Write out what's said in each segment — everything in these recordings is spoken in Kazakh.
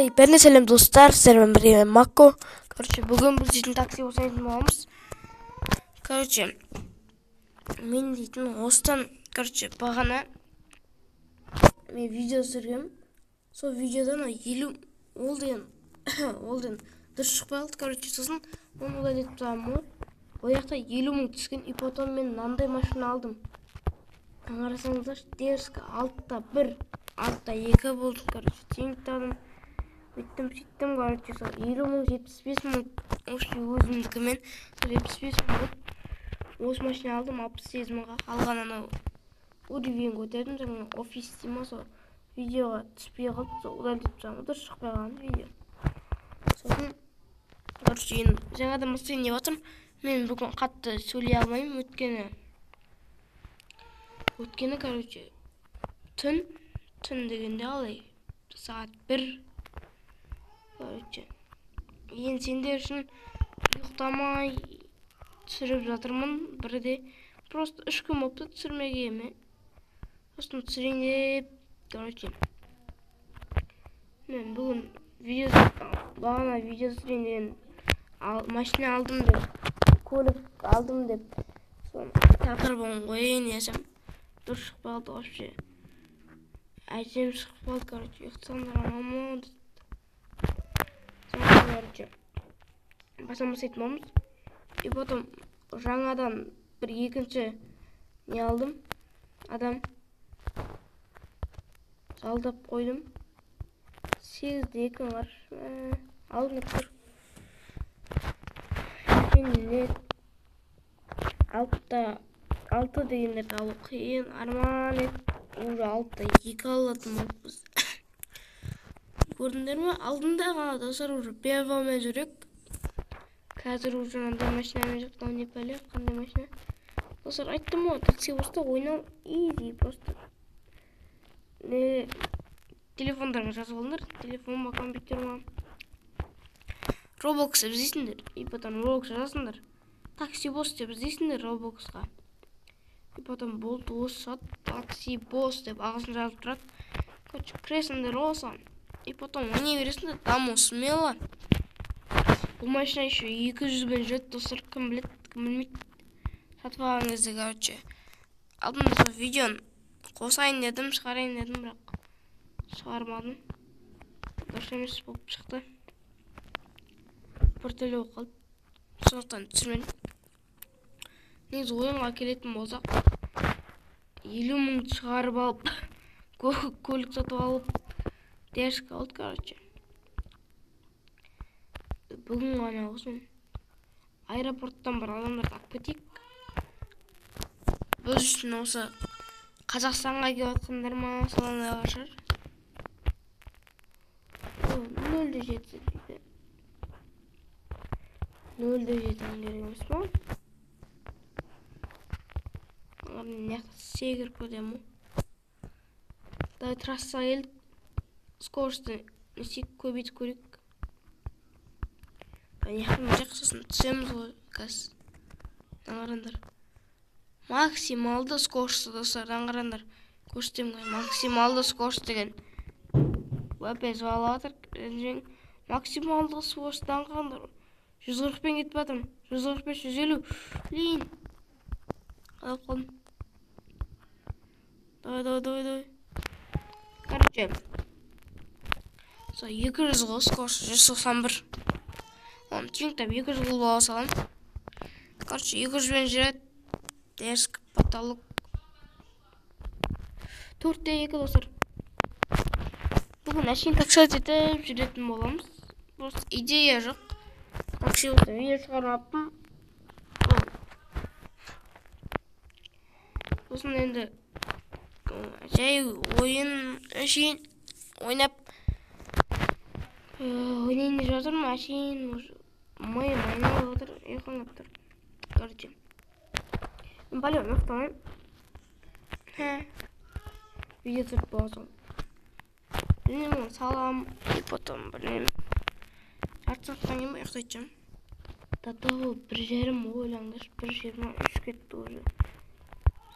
Бәріне сәлем достар, сіздермен бірге Макко. Бүгін біз дейтін такси осынайтын боламыз. Мен дейтін осыдан, бағана мен видео түсіргем. Сол видеодан 50 ол деген дұрыс шықпай қалды. Сосын оны удалить етіп тастадым. Ол жақта 50 мың түскен, и потом мен мынандай машина алдым. Қарасаңыздар, дерзко 6-1, 6-2 болды. Теңдім. Сөйттім, 50 мың, 75 мың өзімдікімен 75 мың осы машина алдым, 68 мыңға қалған анау уровень көтердім, жаңа офис дейма, сол видеоға түспей қалды, сол удалить етіп тастадым, дұрыс шықпай қалған видео. Сосын жаңадан бастайын деп жатырмын. Мен бүгін қатты сөйлей алмаймын, өткені түн дегенде қалай сағат 1. Енді сендер үшін ұйықтамай түсіріп жатырмын. Бірде просто 3 күн болыпты түсірмегеме. Сосын түсірейін деп, мен бүгін бағана видео түсірейін деген машина алдым деп, көлік алдым деп, соны тақырыбын қойайын десем, дұрыс шықпай қалды вообще. Әжем шығып қалды, ұйықтасаңдар аман деді. Басамыз айтмамыз. И потом жаңадан бір екінші не алдым. Адам жалдап қойдым. 8-2 бар. Алынып тұр. Енді 6 дегендерді алу қиын. Арман ет. Уже 6-2 алатын болыппыз. Көрдіңдер ме? Алдында ғана достар уже первомен жүрек. Қазір уже андай машинамен жоқ, не пәле, қандай машина. Достар, айттым ғой, такси болса ойнау easy просто. Телефондарыңа жазып алыңдар, телефон ба, компьютер ма. Roblox деп іздейсіңдер, и потом Roblox жазасыңдар. Такси босс деп іздейсіңдер Robloxқа. И потом болды осы такси босс деп ағылшын жазып тұрады. Кіресіңдер осыған. И потом ойнай бересіңдер, даму смело. Бұл машина еще 200-бен жүреді, достар, кім біледі, кім білмейді. Сатып алған кезде, алдым сол видеоны қосайын дедім, шығарайын дедім, бірақ шығармадым. Дұрыс емес болып шықты. Бір төле болып қалды. Сондықтан түсірмедім. Негізі ойынға келетін болсақ, 50 мың шығарып алып, көлік сатып алып, дерзко алды, Бүгін ғана осымен аэропорттан бір адамдарды алып кетейік. Біз үшін осы Қазақстанға келіп жатсаңдар ма, соландай шығар. 0-7 дейді. 0-7 керек емес па? Мына жақта секіріп кетемін. Трассаға келдік. Скоростьті көбейтіп көрейік. Сосын түсеміз ғой, қазір. Таңғарандар. Максималды скорості, достар, таңғарандар. Көрсетемін ғой, максималды скорость деген. Опять звалып жатыр. Максималды скорость таңғарандар. 140-пен кетіп жатырмын. 145-150. Блин. Қалап қалдым. Давай. Сол 200 ғой, скорость 191. Он теңтап 200 қылып ала салам. 200-бен жүреді. Дерзко потолок. 4-2 достар. Бүгін әшейін такси етіп жүретін боламыз. Просто идея жоқ. Такси болса видео шығармаппын. Сосын енді жай ойын әшейін ойнап ойнайын деп жатырмын, әшейін мойым айналып отыр, ұйқылап тұр. Мен пәлем ұйықтамайым. Видео түсіріп болған соң. Білмеймін, салам, и потом білмеймін. Жарты сағаттан кейін ұйықтайтын. Татау 1:30 ойлаңдар, 1:23 кетті уже.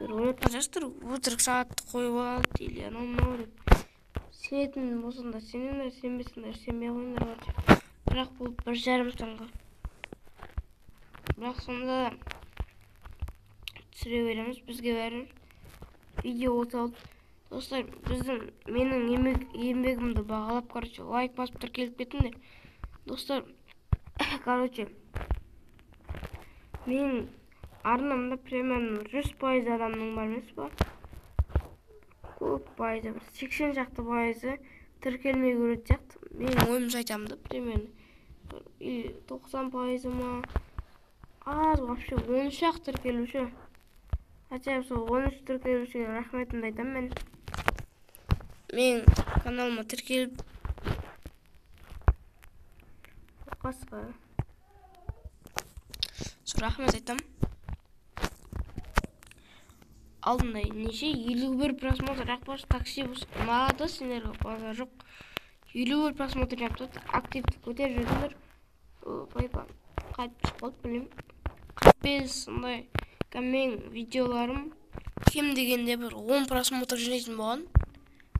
Ойлап жатсыздар, өтірік сағатты қойып алды, или анау деп. сенетін болсаңдар сеніңдер, сенбесеңдер сенбей қойыңдар. Бірақ бұл 1,5 таңға. Бірақ сонда түсіре береміз, бізге бәрібір видео оталып. Достар, менің еңбегімді бағалап, лайк басып тіркеліп кетіңдер. Достар, менің арнамда примерно 100% адамның бар емес па? Көп пайызы, 80 шақты пайызы тіркелмей көретін сияқты. Менің ойымша айтамын, примерно 90% ма? Аз вообще 13-ақ тіркелуші. Хотя сол 13 тіркелушіге рахметімді айтамын. Мен каналыма тіркеліп қасқа. Сол рахмет айтам. Алдында неше 51 просмотр ақпаш такси болсын. Мағада сендерге базар жоқ. 51 просмотр жапты. Активті көтеріп жүрдіңдер. Пайпа қайтып болды білем. 45 сондай мен видеоларым кем дегенде бір 10 просмотр жинайтын болған.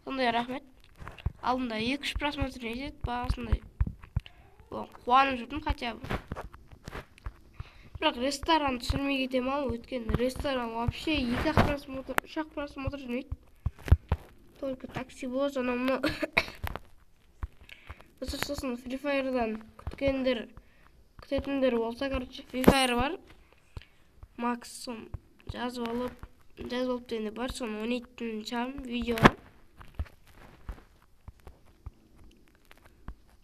Сондай рахмет. Алдында 2-3 просмотр жинайтын бағасындай. Қуанып жүрдім хотя бы. Бірақ ресторан түсірмей кетем ау, өткен ресторан вообще 2-ақ просмотр, 3-ақ просмотр жинайды. Только такси болады, анау. Сосын Free Fire'дан күтетіндер болса, Free Fire бар. Макс сон жазып алып дегенде бар, соны ойнайтын шығармын видеоға.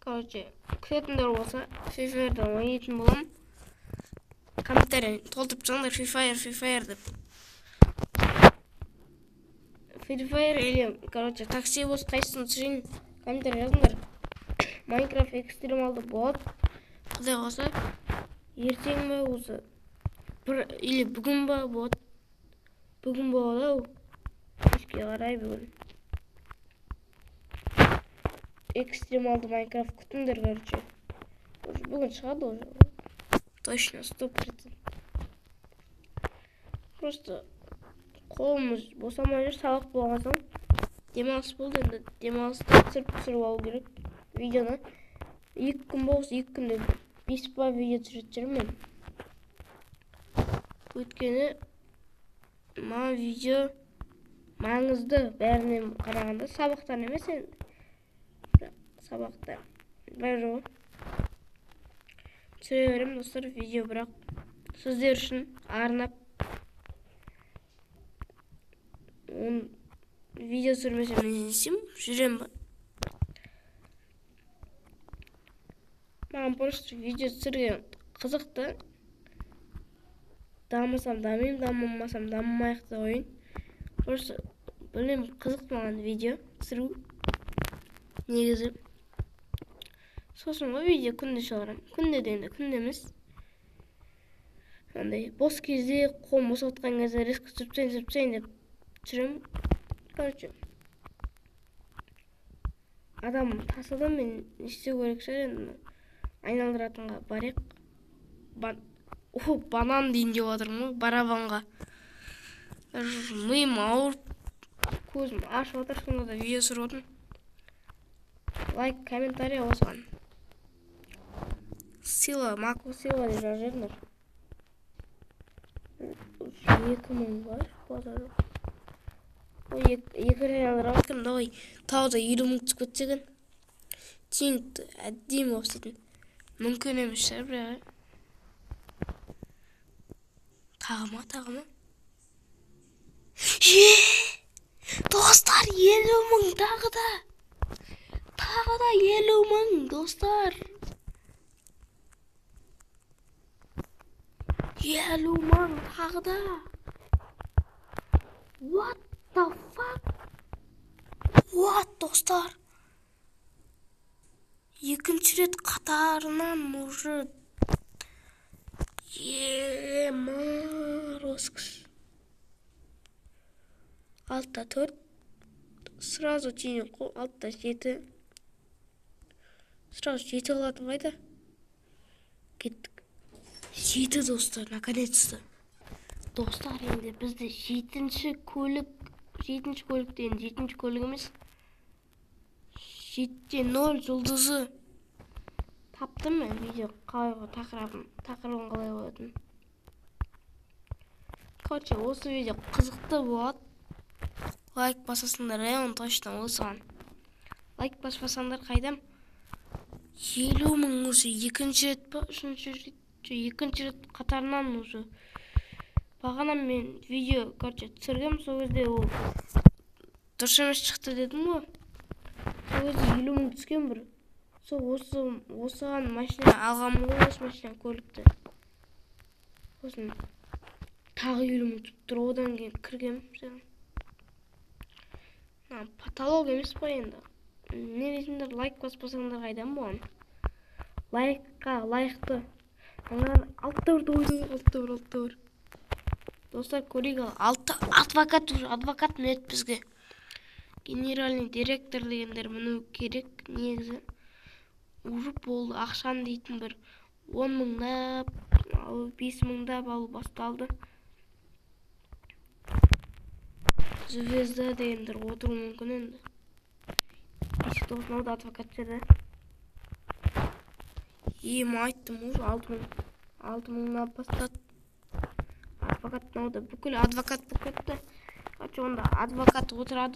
Күтетіндер болса, Free Fire'дан ойнайтын болам. Комментарий толтырып жатсаңдар Free Fire деп. Free Fire или, такси болса қайсысын түсірейін, комментарий жазыңдар. Майнкрафт экстремалды болады. Құдай қаласа, ертең бе осы или бүгін ба болады. Бүгін болады ау. Кешке қарай бүгін. Экстремалды Майнкрафт күтіңдер, Бүгін шығады уже. Точно, 100%. Просто қолымыз босамай жүр, сабақ болған соң. Демалыс болды, енді демалысты түсіріп алу керек видеоны. 2 күн болса, 2 күнде 5 па видео түсіріп жүрмін. Өйткені видео маңызды, бәрінен қарағанда сабақтан емес енді. Сабақтан бәрі түсіре берем, достар, видео, бірақ сіздер үшін арнап видео түсірмесем не істеймін, жүрем ба? Маған просто видео түсірген қызықты. Дамысам дамайым, дамымасам дамымайық та ойын. Просто білем, қызықты маған видео түсіру негізі. Сосын видео күнде шығарам. Күнде дегенде күнде емес. Андай бос кезде, қолым бос отқан кезде резко сүртсейін деп жүрем. Адам тасыды, мен істеу керек шығар енді. Айналдыратынға барек. Банан дейін деп отырмын, барабанға. Миым ауырып, көзім ашып отыр, сонда да видео түсіріп отырмын. Лайк, комментарий осыған. Сила, макро сила деп жазып жүріңдер. 2000 бар, базар жоқ. Екі реалдар алып давай тауда 50 мың түсіп кетсеген. Теңді әддейім болып істейтін. Мүмкін емес шығар, бірақ. Тағы ма? Достар, 50 мың тағы да 50 мың, достар. 50 мың тағы да. What the fuck? What, достар? Екінші рет қатарынан уже роскошь. 6-та 4. Сразу түйін қол. 6-та 7. Сразу 7 алатын қайда? Кеттік. 7, достар, наконец-то. Достар, енді бізде 7-ші көлік деген 7-ші көлік емес. 7-0 жұлдызы. Таптым мен видео қалай тақырыбын қалай қоятын. Короче, осы видео қызықты болады. Лайк басасыңдар, он точно осыған. Лайк баспасаңдар қайдам? 50 мың уже екінші рет па, үшінші рет, екінші рет қатарынан уже. Бағана мен видео, короче, түсіргем, сол кезде ол дұрыс емес шықты дедім ғой. Сол кезде 50 мың түскен бір. Сол осыған машина алғанмын ғой, осы машина көлікті. Осын тағы 50 мың түсіп тұр, одан кейін кіргем. Потолок емес па енді. Не дейсіңдер, лайк баспасаңдар қайдан болған? Лайкқа лайықты. Алтта бір. Достар, көрейік ал. Адвокат мінет бізге. Генеральный директор дегендер міну керек. Негізі ұрып болды. Ақшан дейтін бір 10 мыңдап, 5 мыңдап алу басталды. Звезда дегендер отыру мүмкін енді. Бесік тоғызын алды адвокат жерді. Айттым уже 6 мыңнан бастады. Адвокат алды. Бүкіл адвокат бұкетті. Короче, онда адвокат отырайын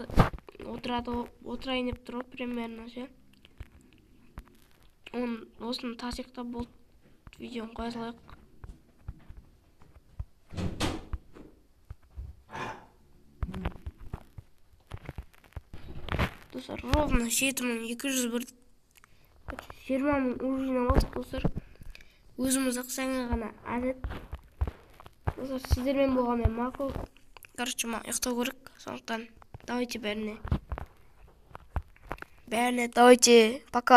деп тұр примерно ше. Осыны тасиқта болды. Видеоны қоя салайық. Достар, ровно 7201. 20 мың уже жиналдық достар. Өзіміз ақсаңа ғана әдет. Достар, сіздермен болғанмен мақұл. Короче, ұйықтау керек. Сондықтан давайте бәріне. Давайте, пока.